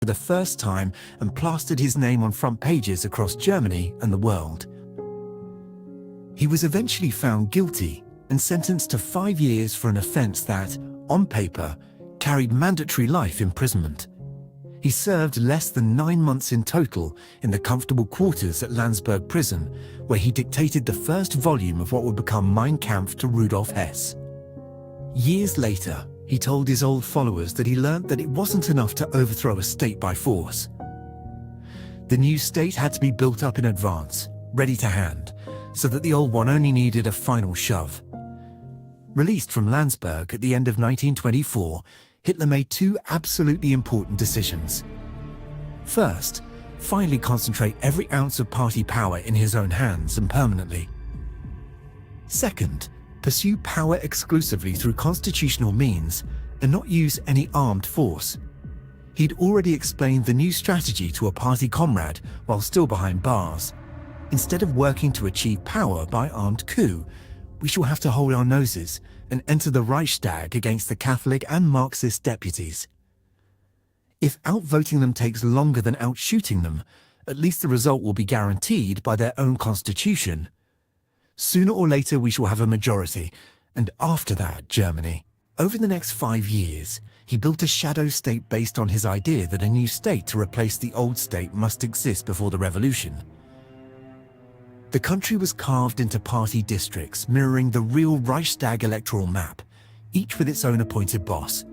the first time and plastered his name on front pages across Germany and the world. He was eventually found guilty and sentenced to 5 years for an offense that, on paper, carried mandatory life imprisonment. He served less than 9 months in total in the comfortable quarters at Landsberg prison, where he dictated the first volume of what would become Mein Kampf to Rudolf Hess. Years later, he told his old followers that he learnt that it wasn't enough to overthrow a state by force. The new state had to be built up in advance, ready to hand, so that the old one only needed a final shove. Released from Landsberg at the end of 1924, Hitler made two absolutely important decisions. First, finally concentrate every ounce of party power in his own hands and permanently. Second, pursue power exclusively through constitutional means and not use any armed force. He'd already explained the new strategy to a party comrade while still behind bars. Instead of working to achieve power by armed coup, we shall have to hold our noses and enter the Reichstag against the Catholic and Marxist deputies. If outvoting them takes longer than outshooting them, at least the result will be guaranteed by their own constitution. Sooner or later we shall have a majority, and after that, Germany. Over the next 5 years, he built a shadow state based on his idea that a new state to replace the old state must exist before the revolution. The country was carved into party districts mirroring the real Reichstag electoral map, each with its own appointed boss.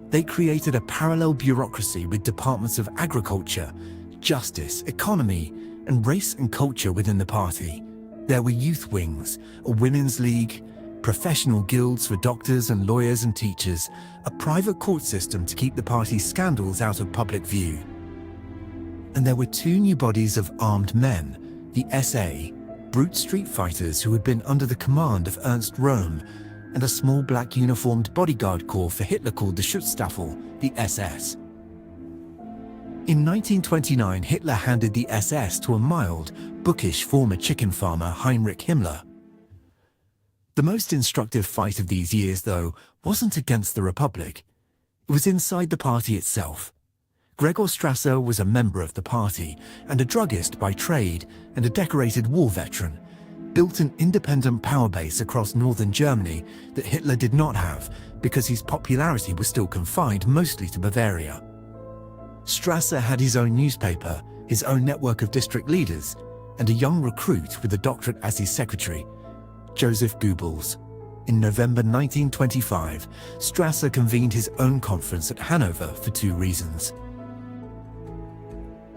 They created a parallel bureaucracy with departments of agriculture, justice, economy, and race and culture within the party. There were youth wings, a women's league, professional guilds for doctors and lawyers and teachers, a private court system to keep the party's scandals out of public view. And there were two new bodies of armed men, the SA, brute street fighters who had been under the command of Ernst Röhm, and a small black uniformed bodyguard corps for Hitler called the Schutzstaffel, the SS. In 1929, Hitler handed the SS to a mild, bookish former chicken farmer Heinrich Himmler. The most instructive fight of these years, though, wasn't against the Republic. It was inside the party itself. Gregor Strasser was a member of the party and a druggist by trade and a decorated war veteran, built an independent power base across northern Germany that Hitler did not have because his popularity was still confined mostly to Bavaria. Strasser had his own newspaper, his own network of district leaders, and a young recruit with a doctorate as his secretary, Joseph Goebbels. In November 1925, Strasser convened his own conference at Hanover for two reasons.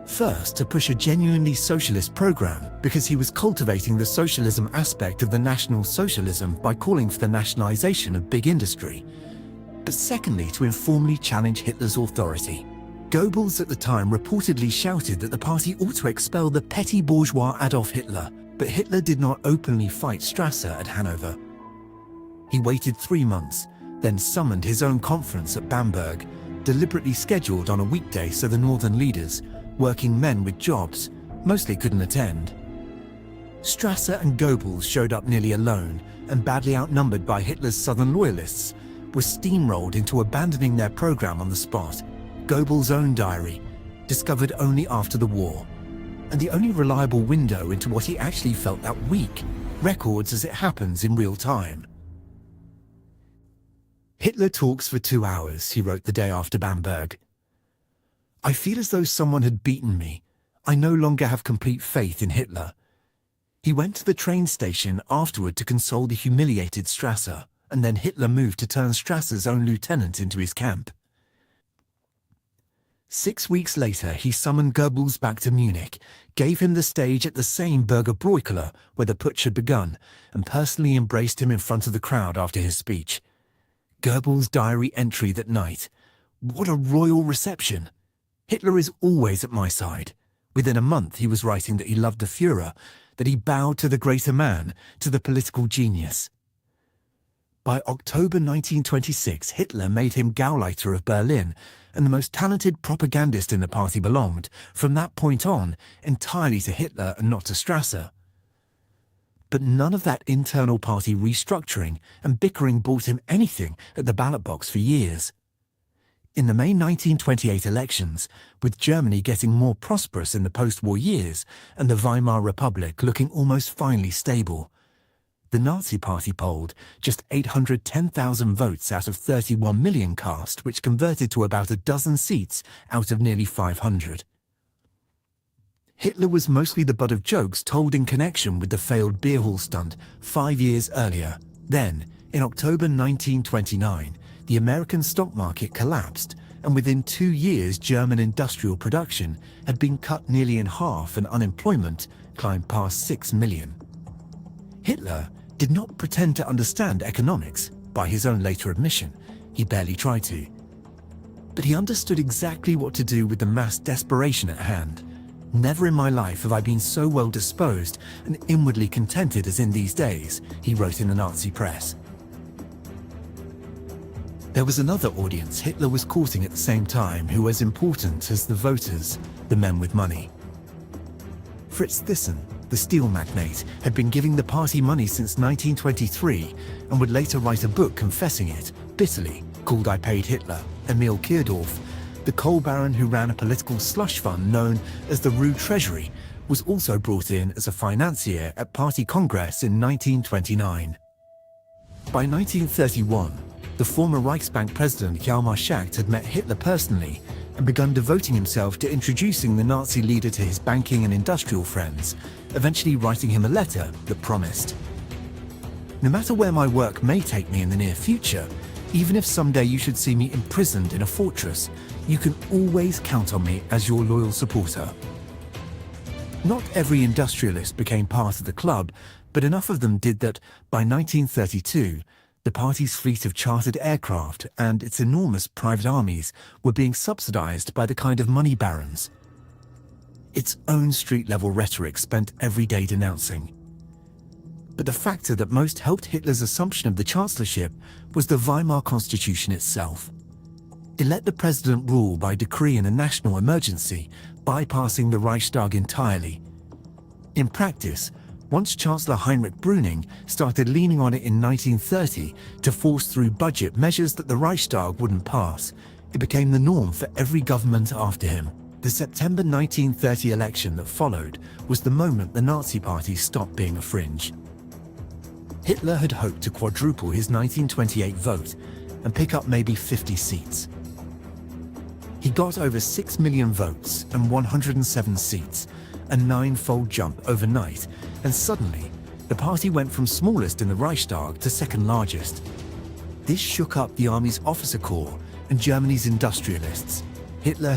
First, to push a genuinely socialist program because he was cultivating the socialism aspect of the National Socialism by calling for the nationalization of big industry. But secondly, to informally challenge Hitler's authority. Goebbels at the time reportedly shouted that the party ought to expel the petty bourgeois Adolf Hitler, but Hitler did not openly fight Strasser at Hanover. He waited 3 months, then summoned his own conference at Bamberg, deliberately scheduled on a weekday so the northern leaders, working men with jobs, mostly couldn't attend. Strasser and Goebbels showed up nearly alone and badly outnumbered by Hitler's southern loyalists, were steamrolled into abandoning their program on the spot. Goebbels' own diary, discovered only after the war, and the only reliable window into what he actually felt that week, records as it happens in real time. Hitler talks for 2 hours, he wrote the day after Bamberg. I feel as though someone had beaten me. I no longer have complete faith in Hitler. He went to the train station afterward to console the humiliated Strasser, and then Hitler moved to turn Strasser's own lieutenant into his camp. 6 weeks later, he summoned Goebbels back to Munich, gave him the stage at the same Berger Bräukeller where the putsch had begun, and personally embraced him in front of the crowd after his speech. Goebbels' diary entry that night. What a royal reception! Hitler is always at my side. Within a month he was writing that he loved the FUHRER, that he bowed to the greater man, to the political genius. By October 1926, Hitler made him Gauleiter of Berlin, and the most talented propagandist in the party belonged, from that point on, entirely to Hitler and not to Strasser. But none of that internal party restructuring and bickering bought him anything at the ballot box for years. In the May 1928 elections, with Germany getting more prosperous in the post-war years and the Weimar Republic looking almost finally stable, the Nazi Party polled just 810,000 votes out of 31 million cast, which converted to about a dozen seats out of nearly 500. Hitler was mostly the butt of jokes told in connection with the failed beer hall stunt 5 years earlier. Then, in October 1929, the American stock market collapsed, and within 2 years German industrial production had been cut nearly in half and unemployment climbed past 6 million. Hitler did not pretend to understand economics, by his own later admission. He barely tried to. But he understood exactly what to do with the mass desperation at hand. "Never in my life have I been so well disposed and inwardly contented as in these days," he wrote in the Nazi press. There was another audience Hitler was courting at the same time who was important as the voters, the men with money. Fritz Thyssen, the steel magnate, had been giving the party money since 1923 and would later write a book confessing it, bitterly, called I Paid Hitler. Emil Kierdorf, the coal baron who ran a political slush fund known as the Rue Treasury, was also brought in as a financier at party congress in 1929. By 1931, the former Reichsbank president Hjalmar Schacht had met Hitler personally and begun devoting himself to introducing the Nazi leader to his banking and industrial friends, eventually writing him a letter that promised, "No matter where my work may take me in the near future, even if someday you should see me imprisoned in a fortress, you can always count on me as your loyal supporter." Not every industrialist became part of the club, but enough of them did that by 1932, the party's fleet of chartered aircraft and its enormous private armies were being subsidized by the kind of money barons its own street-level rhetoric spent every day denouncing. But the factor that most helped Hitler's assumption of the chancellorship was the Weimar Constitution itself. It let the president rule by decree in a national emergency, bypassing the Reichstag entirely. In practice, once Chancellor Heinrich Brüning started leaning on it in 1930 to force through budget measures that the Reichstag wouldn't pass, it became the norm for every government after him. The September 1930 election that followed was the moment the Nazi Party stopped being a fringe. Hitler had hoped to quadruple his 1928 vote and pick up maybe 50 seats. He got over 6 million votes and 107 seats, a 9-fold jump overnight, and suddenly, the party went from smallest in the Reichstag to second largest. This shook up the army's officer corps and Germany's industrialists. Hitler